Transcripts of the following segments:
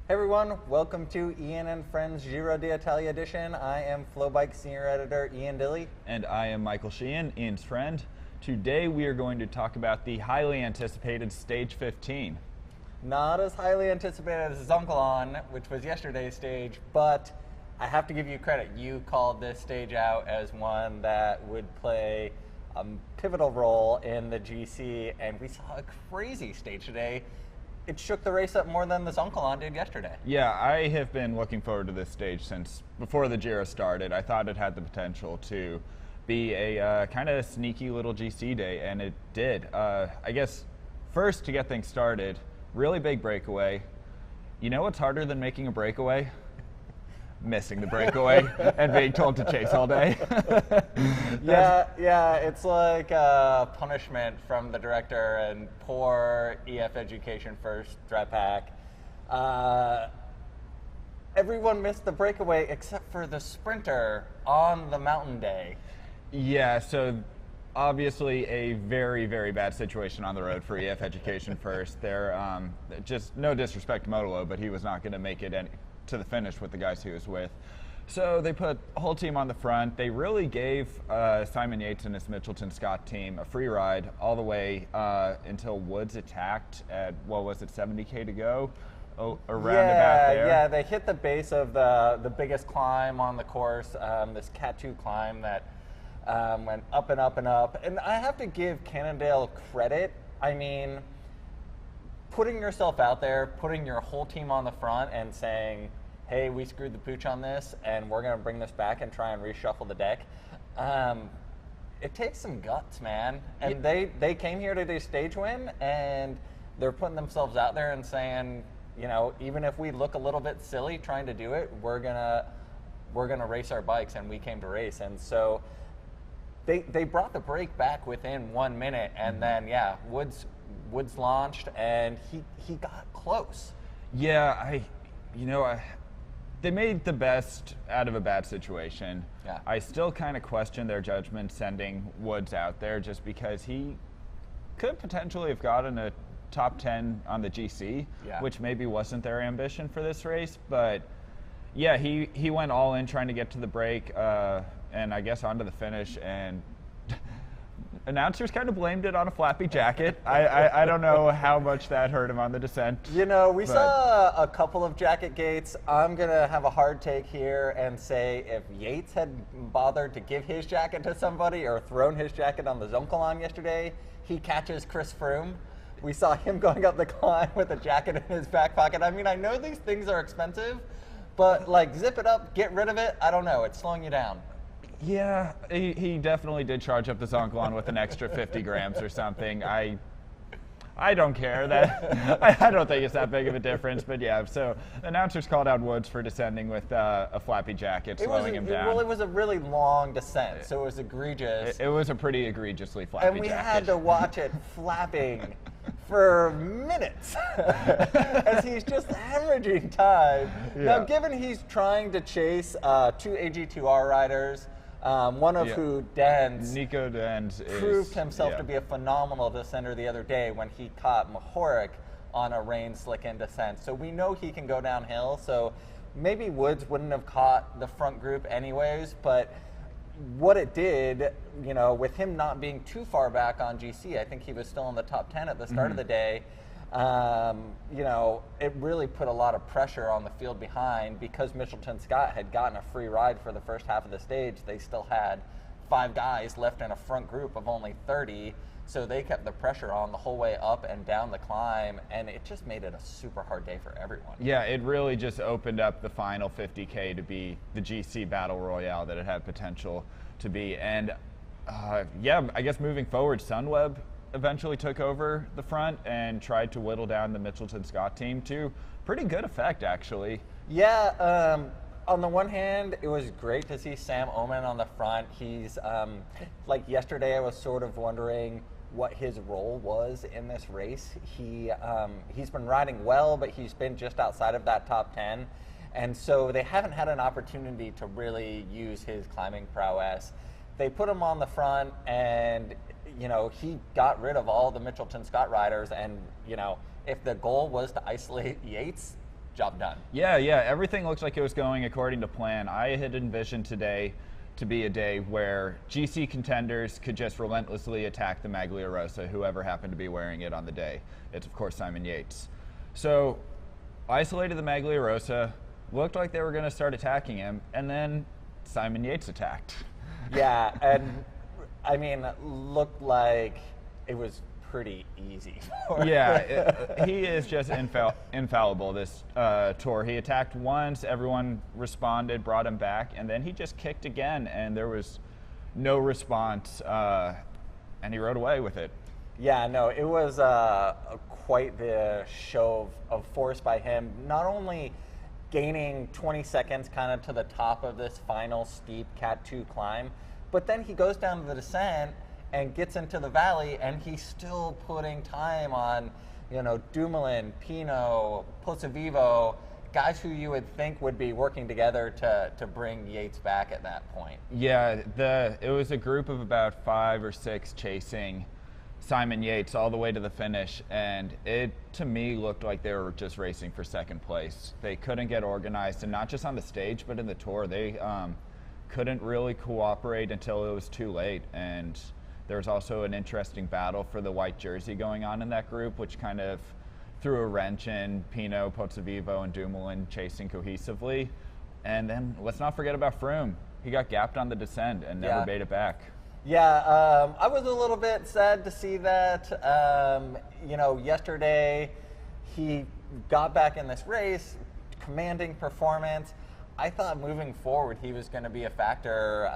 Hey everyone, welcome to Ian and Friends Giro d'Italia edition. I am FloBikes Senior Editor Ian Dille. And I am Michael Sheehan, Ian's friend. Today we are going to talk about the highly anticipated Stage 15. Not as highly anticipated as Zoncolan, which was yesterday's stage, but I have to give you credit. You called this stage out as one that would play a pivotal role in the GC, and we saw a crazy stage today. It shook the race up more than the Zoncolan did yesterday. Yeah, I have been looking forward to this stage since before the Giro started. I thought it had the potential to be a kind of sneaky little GC day, and it did. I guess first, to get things started, really big breakaway. You know what's harder than making a breakaway? Missing the breakaway and being told to chase all day. Yeah, it's like a punishment from the director and poor EF Education First Drat Pack. Everyone missed the breakaway except for the sprinter on the mountain day. Yeah, so obviously a very, very bad situation on the road for EF Education First. They're just no disrespect to Modolo, but he was not going to make it to the finish with the guys he was with. So they put a whole team on the front. They really gave Simon Yates and his Mitchelton Scott team a free ride all the way until Woods attacked at, what was it, 70K to go? Around about there. Yeah, they hit the base of the biggest climb on the course, this Cat 2 climb that went up and up and up. And I have to give Cannondale credit. I mean, putting yourself out there, putting your whole team on the front and saying, hey, we screwed the pooch on this and we're going to bring this back and try and reshuffle the deck. It takes some guts, man. And they came here to do stage win, and they're putting themselves out there and saying, you know, even if we look a little bit silly trying to do it, we're gonna race our bikes, and we came to race. And so they brought the break back within 1 minute, and then Woods launched, and he got close. Yeah, they made the best out of a bad situation. Yeah. I still kind of question their judgment sending Woods out there, just because he could potentially have gotten a top 10 on the GC, which maybe wasn't their ambition for this race. But yeah, he went all in trying to get to the break, and I guess onto the finish, and announcers kind of blamed it on a flappy jacket. I don't know how much that hurt him on the descent. You know, we saw a couple of jacket gates. I'm going to have a hard take here and say if Yates had bothered to give his jacket to somebody or thrown his jacket on the Zoncolan yesterday, he catches Chris Froome. We saw him going up the climb with a jacket in his back pocket. I mean, I know these things are expensive, but like, zip it up, get rid of it. I don't know. It's slowing you down. Yeah, he definitely did charge up the Zoncolan with an extra 50 grams or something. I don't care. I don't think it's that big of a difference, but yeah. So announcers called out Woods for descending with a flappy jacket, slowing him down. Well, it was a really long descent, so it was egregious. It was a pretty egregiously flappy jacket. And we had to watch it flapping for minutes as he's just hemorrhaging time. Yeah. Now, given he's trying to chase two AG2R riders, one of who, Nico Dens, proved himself to be a phenomenal descender the other day when he caught Mahoric on a rain slick-in descent. So we know he can go downhill, so maybe Woods wouldn't have caught the front group anyways, but what it did, you know, with him not being too far back on GC, I think he was still in the top 10 at the start of the day. You know, it really put a lot of pressure on the field behind. Because Mitchelton Scott had gotten a free ride for the first half of the stage, they still had 5 guys left in a front group of only 30, so they kept the pressure on the whole way up and down the climb, and it just made it a super hard day for everyone. Yeah, it really just opened up the final 50K to be the GC Battle Royale that it had potential to be. And yeah, I guess moving forward, Sunweb eventually took over the front and tried to whittle down the Mitchelton Scott team to pretty good effect, actually. Yeah, on the one hand, it was great to see Sam Oman on the front. He's, like yesterday, I was sort of wondering what his role was in this race. He's been riding well, but he's been just outside of that top 10. And so they haven't had an opportunity to really use his climbing prowess. They put him on the front, and you know, he got rid of all the Mitchelton Scott riders. And you know, if the goal was to isolate Yates, job done. Yeah, everything looks like it was going according to plan. I had envisioned today to be a day where GC contenders could just relentlessly attack the Maglia Rosa, whoever happened to be wearing it on the day. It's, of course, Simon Yates. So, isolated the Maglia Rosa, looked like they were going to start attacking him, and then Simon Yates attacked. Yeah, and I mean, looked like it was pretty easy for him. He is just infallible this tour. He attacked once, everyone responded, brought him back, and then he just kicked again, and there was no response, and he rode away with it. Yeah, no, it was quite the show of force by him, not only gaining 20 seconds kind of to the top of this final steep Cat 2 climb, but then he goes down to the descent and gets into the valley, and he's still putting time on, Dumoulin, Pinot, Pozzovivo, guys who you would think would be working together to bring Yates back at that point. Yeah, it was a group of about 5 or 6 chasing Simon Yates all the way to the finish, and it, to me, looked like they were just racing for second place. They couldn't get organized, and not just on the stage, but in the tour. They couldn't really cooperate until it was too late, and there was also an interesting battle for the white jersey going on in that group, which kind of threw a wrench in Pinot, Pozzovivo, and Dumoulin chasing cohesively. And then let's not forget about Froome. He got gapped on the descent and never made it back. Yeah, I was a little bit sad to see that. Yesterday he got back in this race, commanding performance. I thought moving forward he was going to be a factor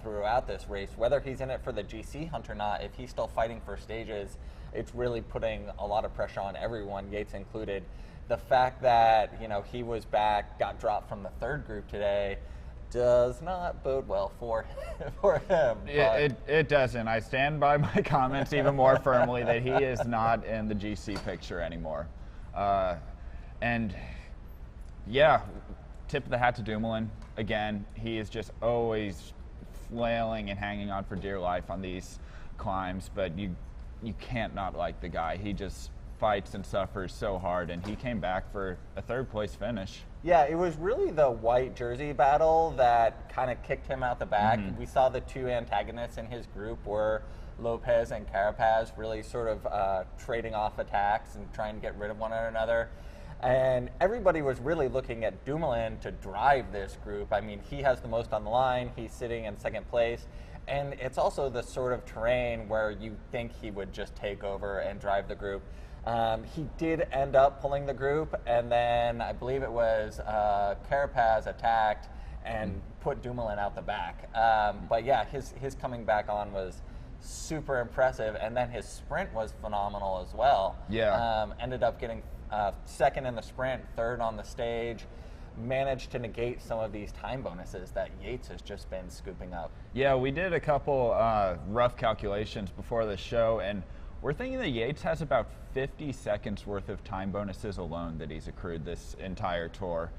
throughout this race. Whether he's in it for the GC hunt or not, if he's still fighting for stages, it's really putting a lot of pressure on everyone, Yates included. The fact that he was back, got dropped from the third group today, does not bode well for him. It doesn't. I stand by my comments even more firmly that he is not in the GC picture anymore. Tip of the hat to Dumoulin. Again, he is just always flailing and hanging on for dear life on these climbs, but you can't not like the guy. He just fights and suffers so hard, and he came back for a third place finish. Yeah, it was really the white jersey battle that kind of kicked him out the back. Mm-hmm. We saw the two antagonists in his group were Lopez and Carapaz, really sort of trading off attacks and trying to get rid of one another. And everybody was really looking at Dumoulin to drive this group. I mean, he has the most on the line. He's sitting in second place. And it's also the sort of terrain where you think he would just take over and drive the group. He did end up pulling the group, and then I believe it was Carapaz attacked and put Dumoulin out the back. But yeah, his coming back on was super impressive, and then his sprint was phenomenal as well. Yeah. Ended up getting second in the sprint, third on the stage, managed to negate some of these time bonuses that Yates has just been scooping up. Yeah, we did a couple rough calculations before the show, and we're thinking that Yates has about 50 seconds worth of time bonuses alone that he's accrued this entire tour.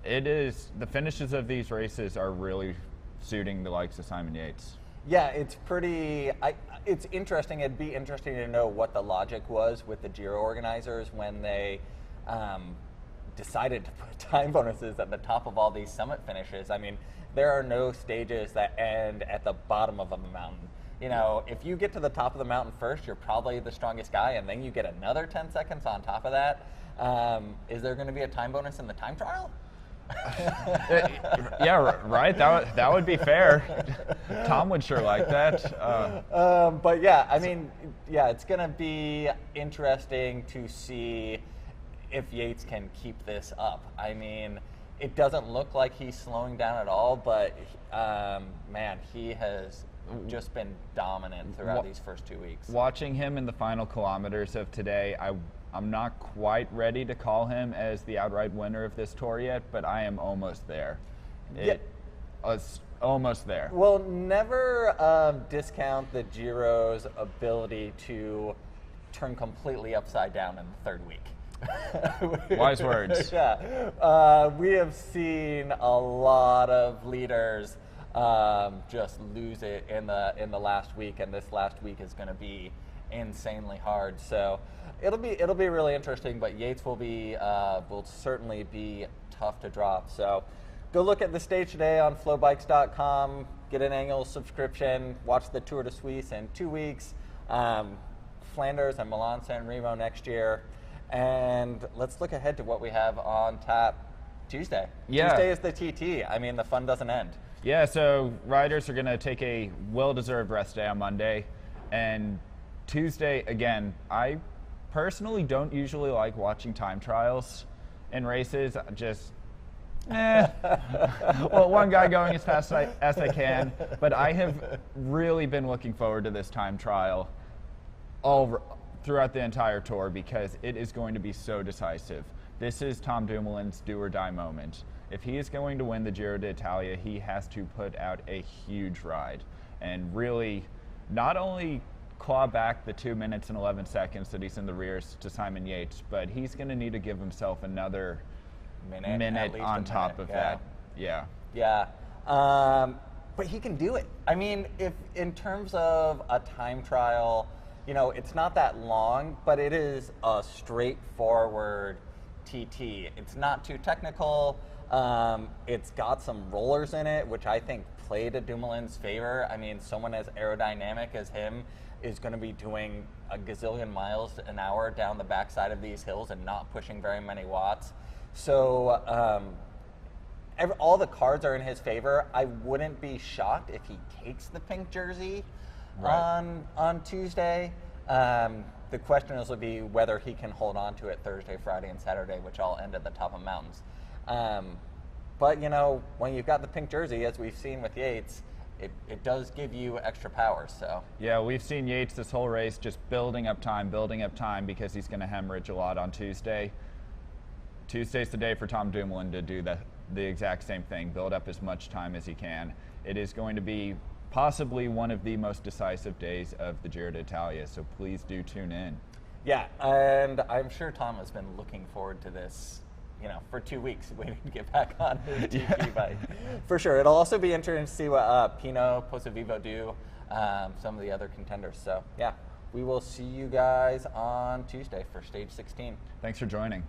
The finishes of these races are really suiting the likes of Simon Yates. Yeah, it's it's interesting. It'd be interesting to know what the logic was with the Giro organizers when they decided to put time bonuses at the top of all these summit finishes. I mean, there are no stages that end at the bottom of a mountain. If you get to the top of the mountain first, you're probably the strongest guy, and then you get another 10 seconds on top of that. Is there going to be a time bonus in the time trial? Yeah, right. That would be fair. Tom would sure like that. But yeah, I mean, it's going to be interesting to see if Yates can keep this up. I mean, it doesn't look like he's slowing down at all, but man, he has just been dominant throughout these first 2 weeks. Watching him in the final kilometers of today, I'm not quite ready to call him as the outright winner of this tour yet, but I am almost there. Almost there. Well, never discount the Giro's ability to turn completely upside down in the third week. Wise words. Yeah. We have seen a lot of leaders just lose it in the last week, and this last week is going to be insanely hard. So it'll be really interesting. But Yates will certainly be tough to drop. So go look at the stage today on FloBikes.com. Get an annual subscription. Watch the Tour de Suisse in 2 weeks. Flanders and Milan-San Remo next year. And let's look ahead to what we have on tap Tuesday. Yeah. Tuesday is the TT. I mean, the fun doesn't end. Yeah, so riders are going to take a well-deserved rest day on Monday. And Tuesday, again, I personally don't usually like watching time trials in races. Well, one guy going as fast as I can, but I have really been looking forward to this time trial throughout the entire tour because it is going to be so decisive. This is Tom Dumoulin's do-or-die moment. If he is going to win the Giro d'Italia, he has to put out a huge ride and really not only claw back the 2 minutes and 11 seconds that he's in the rears to Simon Yates, but he's going to need to give himself another minute on top of that. Yeah. Yeah. But he can do it. I mean, if in terms of a time trial, it's not that long, but it is a straightforward TT. It's not too technical. It's got some rollers in it, which I think play to Dumoulin's favor. I mean, someone as aerodynamic as him is going to be doing a gazillion miles an hour down the backside of these hills and not pushing very many watts. So all the cards are in his favor. I wouldn't be shocked if he takes the pink jersey on Tuesday. The question will be whether he can hold on to it Thursday, Friday, and Saturday, which all end at the top of mountains. But, when you've got the pink jersey, as we've seen with Yates, it does give you extra power. So yeah, we've seen Yates this whole race just building up time because he's going to hemorrhage a lot on Tuesday. Tuesday's the day for Tom Dumoulin to do the exact same thing, build up as much time as he can. It is going to be possibly one of the most decisive days of the Giro d'Italia, so please do tune in. Yeah, and I'm sure Tom has been looking forward to this, for 2 weeks, waiting to get back on his TT bike. For sure. It'll also be interesting to see what Pino Pozzovivo do, some of the other contenders. So, yeah, we will see you guys on Tuesday for Stage 16. Thanks for joining.